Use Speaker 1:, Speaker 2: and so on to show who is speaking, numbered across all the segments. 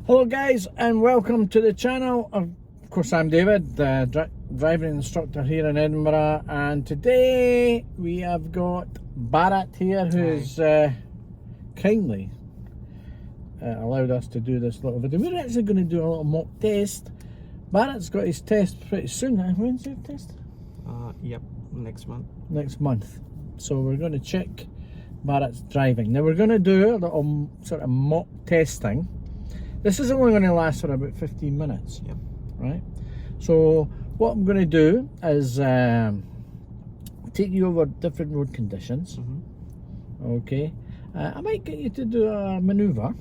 Speaker 1: Hello guys, and welcome to the channel. Of course, I'm David, the driving instructor here in Edinburgh, and today we have got Barrett here, who's kindly allowed us to do this little video. We're actually going to do a little mock test. Barrett's got his test pretty soon. When's your test?
Speaker 2: Yep, next month.
Speaker 1: Next month. So we're going to check Barrett's driving. Now we're going to do a little sort of mock testing. This is only going to last for about 15 minutes.
Speaker 2: Yep.
Speaker 1: Right? So what I'm going to do is take you over different road conditions. Okay. I might get you to do a manoeuvre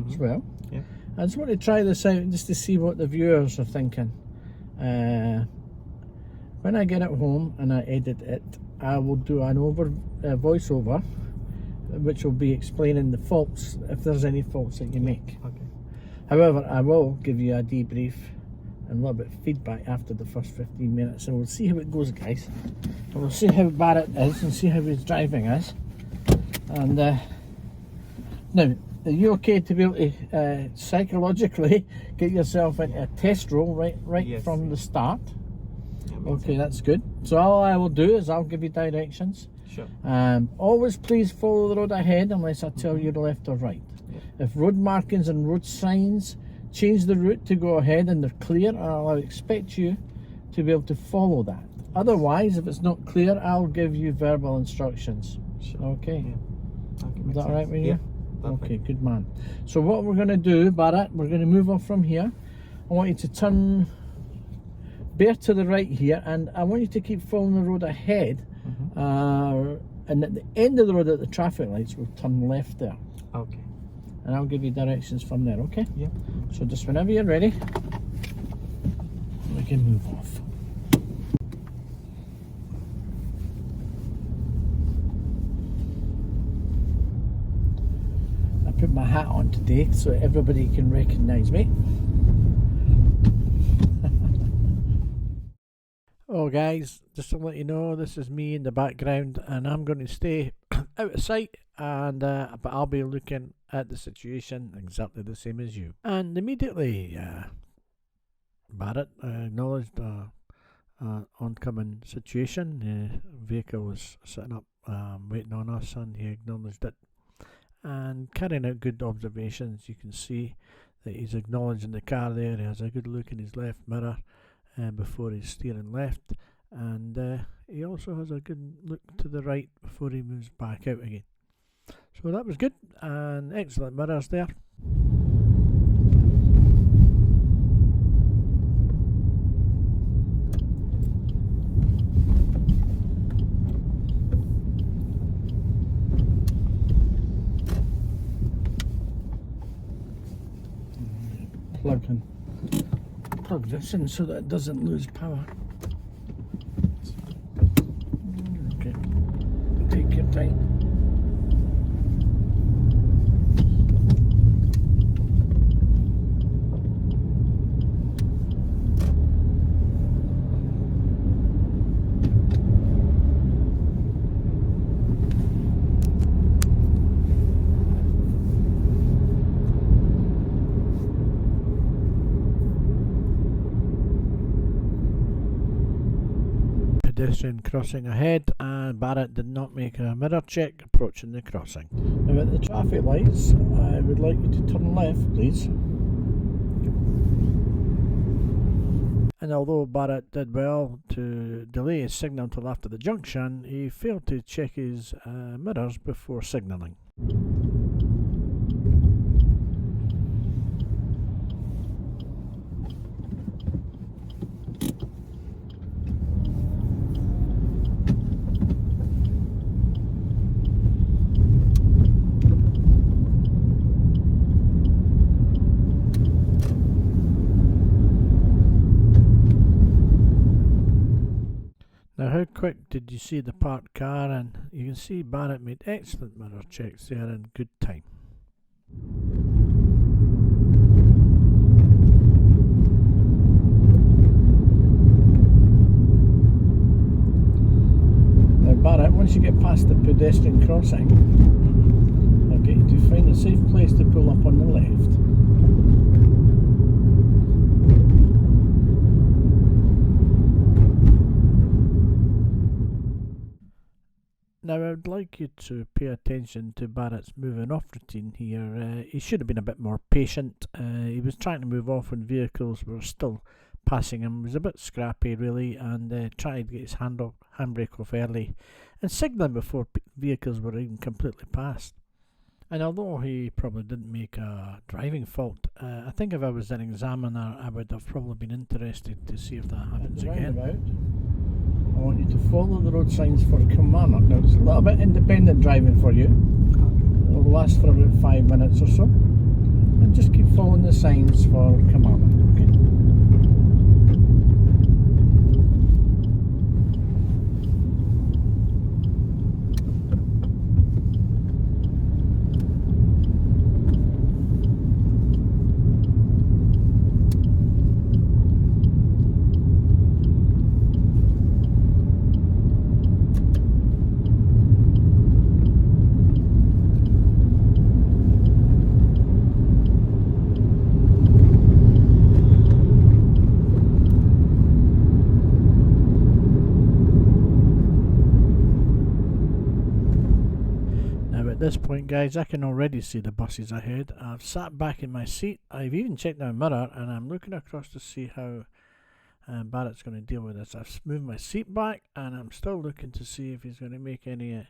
Speaker 1: as well.
Speaker 2: Yeah.
Speaker 1: I just want to try this out just to see what the viewers are thinking. When I get it home and I edit it, I will do an voiceover, which will be explaining the faults, if there's any faults that you make.
Speaker 2: Okay.
Speaker 1: However, I will give you a debrief and a little bit of feedback after the first 15 minutes, and we'll see how it goes, guys. And we'll see how Barrett is and see how his driving is. And now, are you okay to be able to psychologically get yourself into a test roll right
Speaker 2: Yes.
Speaker 1: from the start?
Speaker 2: Yeah,
Speaker 1: Okay, that's good. So all I will do is I'll give you directions.
Speaker 2: Sure.
Speaker 1: Always please follow the road ahead unless I tell you the left or right.
Speaker 2: Yeah.
Speaker 1: If road markings and road signs change the route to go ahead and they're clear, I'll expect you to be able to follow that. Otherwise, if it's not clear, I'll give you verbal instructions.
Speaker 2: Sure.
Speaker 1: Okay.
Speaker 2: Yeah. Okay,
Speaker 1: Is
Speaker 2: makes
Speaker 1: that all right
Speaker 2: sense.
Speaker 1: with you?
Speaker 2: Yeah. Perfect.
Speaker 1: Okay, good man. So what we're going to do, Barrett, we're going to move off from here. I want you to turn bear to the right here, and I want you to keep following the road ahead. And at the end of the road at the traffic lights, we'll turn left there.
Speaker 2: Okay.
Speaker 1: And I'll give you directions from there, okay?
Speaker 2: Yeah.
Speaker 1: So just whenever you're ready, we can move off. I put my hat on today so everybody can recognise me. Oh guys, just to let you know, this is me in the background, and I'm going to stay out of sight, and but I'll be looking at the situation exactly the same as you. And immediately Barrett acknowledged oncoming situation. The vehicle was sitting up waiting on us, and he acknowledged it and carrying out good observations. You can see that he's acknowledging the car there. He has a good look in his left mirror before he's steering left, and he also has a good look to the right before he moves back out again. So that was good, and excellent mirrors there. Plug this in so that it doesn't lose power. Okay, take your time. Pedestrian crossing ahead, and Barrett did not make a mirror check approaching the crossing. Now at the traffic lights, I would like you to turn left, please. And although Barrett did well to delay his signal until after the junction, he failed to check his mirrors before signalling. Now, how quick did you see the parked car? And you can see Barrett made excellent mirror checks there in good time. Now, Barrett, once you get past the pedestrian crossing, I'll get you to find a safe place to pull up on the left. Now, I would like you to pay attention to Barrett's moving off routine here. He should have been a bit more patient. He was trying to move off when vehicles were still passing him. He was a bit scrappy, really, and tried to get his handbrake off early and signalling before vehicles were even completely passed. And although he probably didn't make a driving fault, I think if I was an examiner, I would have probably been interested to see if that happens again. I want you to follow the road signs for Kilmarnock. Now, it's a little bit independent driving for you. It'll last for about 5 minutes or so. And just keep following the signs for Kilmarnock. Okay. At this point, guys, I can already see the buses ahead. I've sat back in my seat. I've even checked my mirror, and I'm looking across to see how Barrett's going to deal with this. I've moved my seat back, and I'm still looking to see if he's going to make any.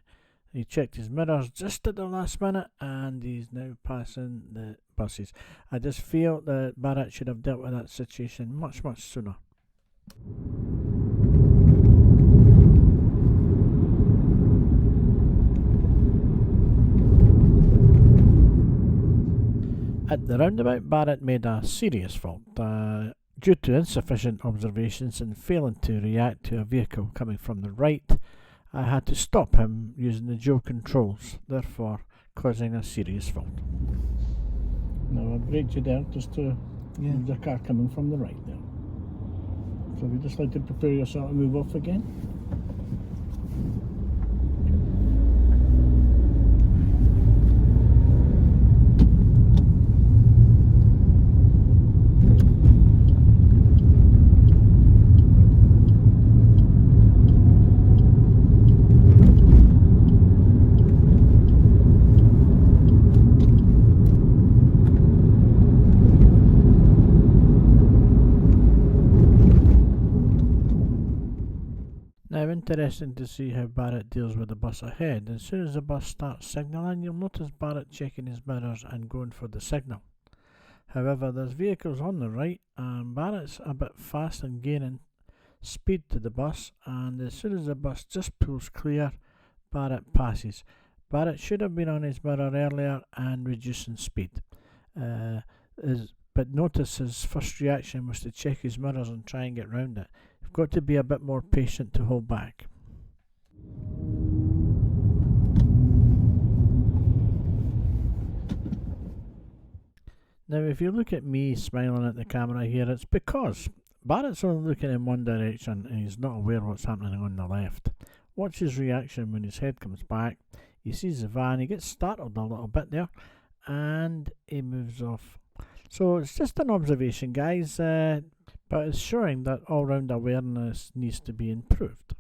Speaker 1: He checked his mirrors just at the last minute, and he's now passing the buses. I just feel that Barrett should have dealt with that situation much, much sooner. At the roundabout, Barrett made a serious fault due to insufficient observations and failing to react to a vehicle coming from the right. I had to stop him using the dual controls, therefore causing a serious fault. Now I braked you there just to move the car coming from the right there. So if you just like to prepare yourself to move off again. Now, interesting to see how Barrett deals with the bus ahead. As soon as the bus starts signalling, you'll notice Barrett checking his mirrors and going for the signal. However, there's vehicles on the right, and Barrett's a bit fast in gaining speed to the bus, and as soon as the bus just pulls clear, Barrett passes. Barrett should have been on his mirror earlier and reducing speed. But notice his first reaction was to check his mirrors and try and get round it. You've got to be a bit more patient to hold back. Now, if you look at me smiling at the camera here, it's because Barrett's only looking in one direction and he's not aware what's happening on the left. Watch his reaction when his head comes back. He sees the van, he gets startled a little bit there, and he moves off. So it's just an observation, guys, but it's showing that all-round awareness needs to be improved.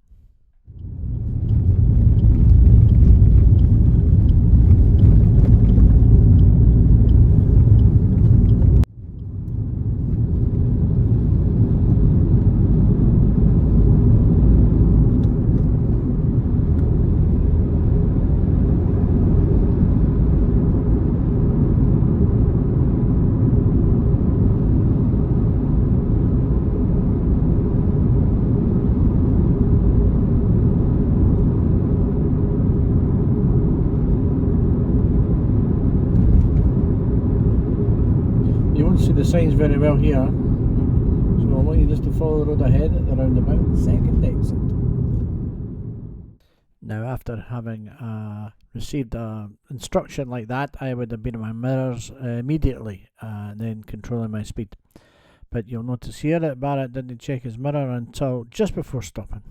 Speaker 1: See the signs very well here, so I want you just to follow the road ahead at the roundabout, second exit. Now, after having received an instruction like that, I would have been in my mirrors immediately, then controlling my speed. But you'll notice here that Barrett didn't check his mirror until just before stopping.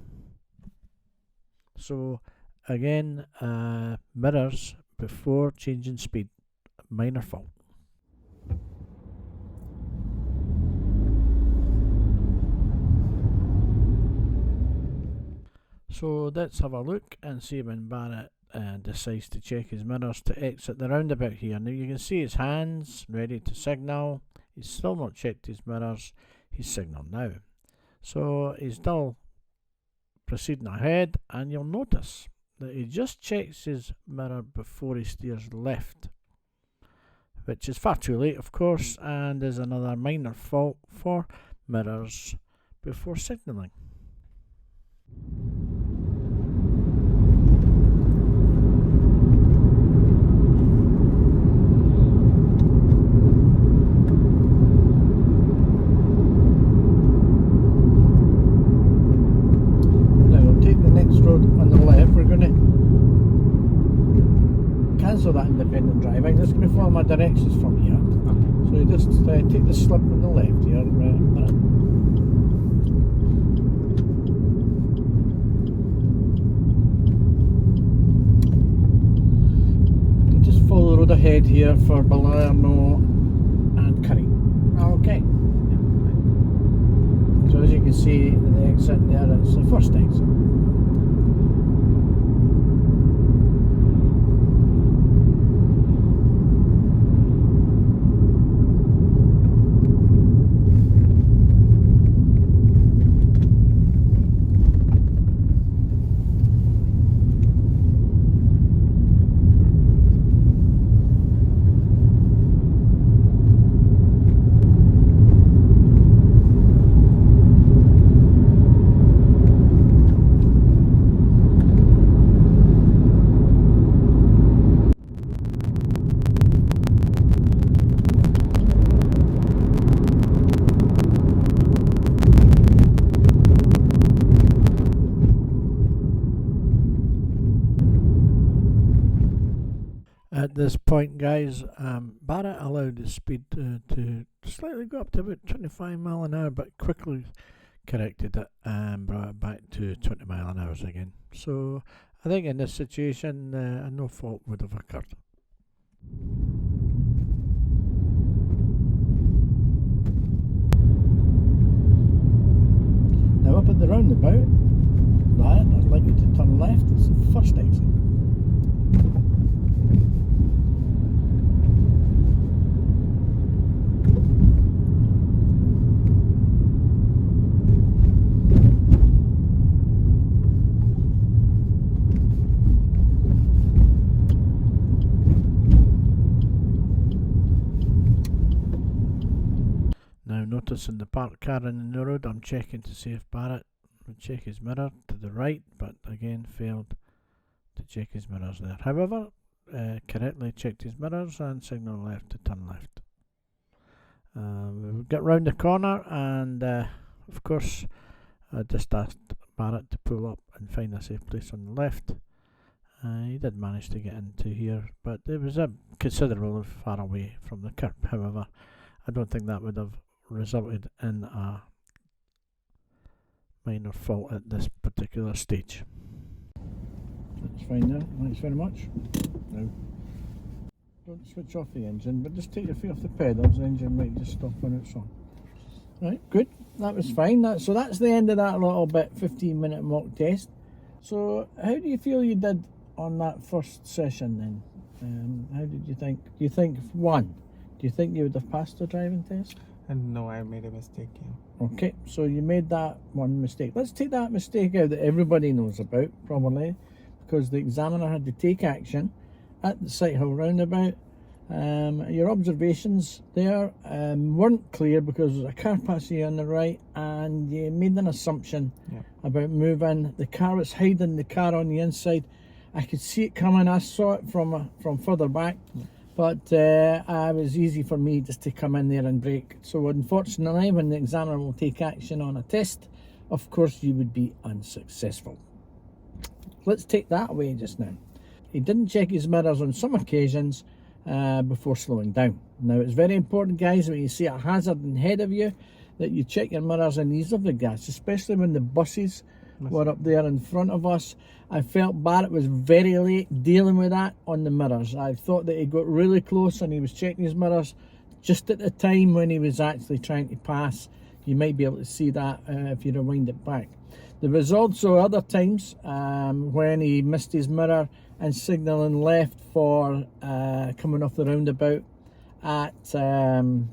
Speaker 1: So again, mirrors before changing speed, minor fault. So let's have a look and see when Barrett decides to check his mirrors to exit the roundabout here. Now you can see his hands ready to signal. He's still not checked his mirrors. He's signalled now. So he's still proceeding ahead, and you'll notice that he just checks his mirror before he steers left, which is far too late, of course, and is another minor fault for mirrors before signalling. So that independent driving, just going to follow my directions from here.
Speaker 2: Okay.
Speaker 1: So you just take the slip on the left here. And just follow the road ahead here for Balerno and Curry. Okay. So as you can see, the exit there, it's the first exit. At this point, guys, Barrett allowed the speed to slightly go up to about 25 mile an hour, but quickly corrected it and brought it back to 20 mile an hour again. So I think in this situation, no fault would have occurred. Now up at the roundabout, Barrett, I'd like you to turn left. It's the first exit. Now noticing the parked car in the road, I'm checking to see if Barrett would check his mirror to the right, but again failed to check his mirrors there. However, correctly checked his mirrors and signal left to turn left. We'll get round the corner, and of course I just asked Barrett to pull up and find a safe place on the left. He did manage to get into here, but it was a considerable far away from the curb. However, I don't think that would have resulted in a minor fault at this particular stage. That's fine there, thanks very much. Now, don't switch off the engine, but just take your feet off the pedals, the engine might just stop when it's on. Right, good, that was fine. So that's the end of that little bit, 15-minute mock test. So how do you feel you did on that first session then? How did you think? Do you think, do you think you would have passed the driving test?
Speaker 2: And no, I made a mistake, yeah.
Speaker 1: Okay, so you made that one mistake. Let's take that mistake out that everybody knows about, probably, because the examiner had to take action at the Sighthill roundabout. Your observations there weren't clear because there was a car passing you on the right, and you made an assumption about moving. The car was hiding the car on the inside. I could see it coming. I saw it from further back. But it was easy for me just to come in there and brake. So unfortunately, when the examiner will take action on a test, of course you would be unsuccessful. Let's take that away just now. He didn't check his mirrors on some occasions before slowing down. Now it's very important, guys, when you see a hazard ahead of you, that you check your mirrors and these lovely gas, especially when the buses were up there in front of us. I felt Barrett was very late dealing with that on the mirrors. I thought that he got really close and he was checking his mirrors just at the time when he was actually trying to pass. You might be able to see that if you rewind it back. There was also other times when he missed his mirror and signalling left for coming off the roundabout at the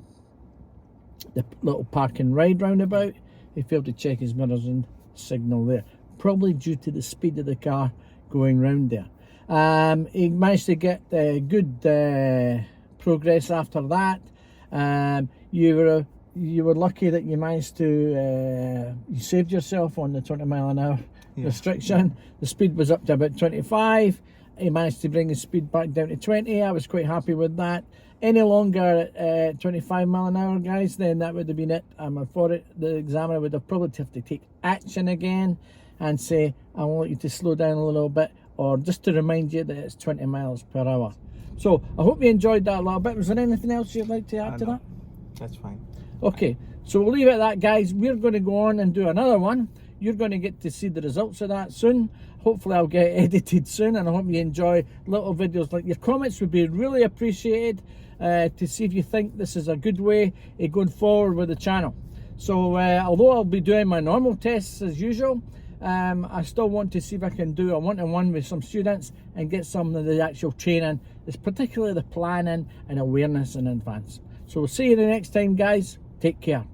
Speaker 1: little park and ride roundabout. He failed to check his mirrors and signal there, probably due to the speed of the car going round there. He managed to get good progress after that. You were lucky that you managed to you saved yourself on the 20 mile an hour restriction. The speed was up to about 25. He managed to bring his speed back down to 20. I was quite happy with that. Any longer at 25 mile an hour, guys, then that would have been it. For it, the examiner would have probably have to take action again and say, I want you to slow down a little bit, or just to remind you that it's 20 miles per hour. So I hope you enjoyed that a little bit. Was there anything else you'd like to add to that?
Speaker 2: That's fine.
Speaker 1: Okay, so we'll leave it at that, guys. We're going to go on and do another one. You're going to get to see the results of that soon. Hopefully I'll get edited soon, and I hope you enjoy little videos like your comments would be really appreciated to see if you think this is a good way of going forward with the channel. So although I'll be doing my normal tests as usual, I still want to see if I can do a one-to-one with some students and get some of the actual training, particularly the planning and awareness in advance. So we'll see you the next time, guys. Take care.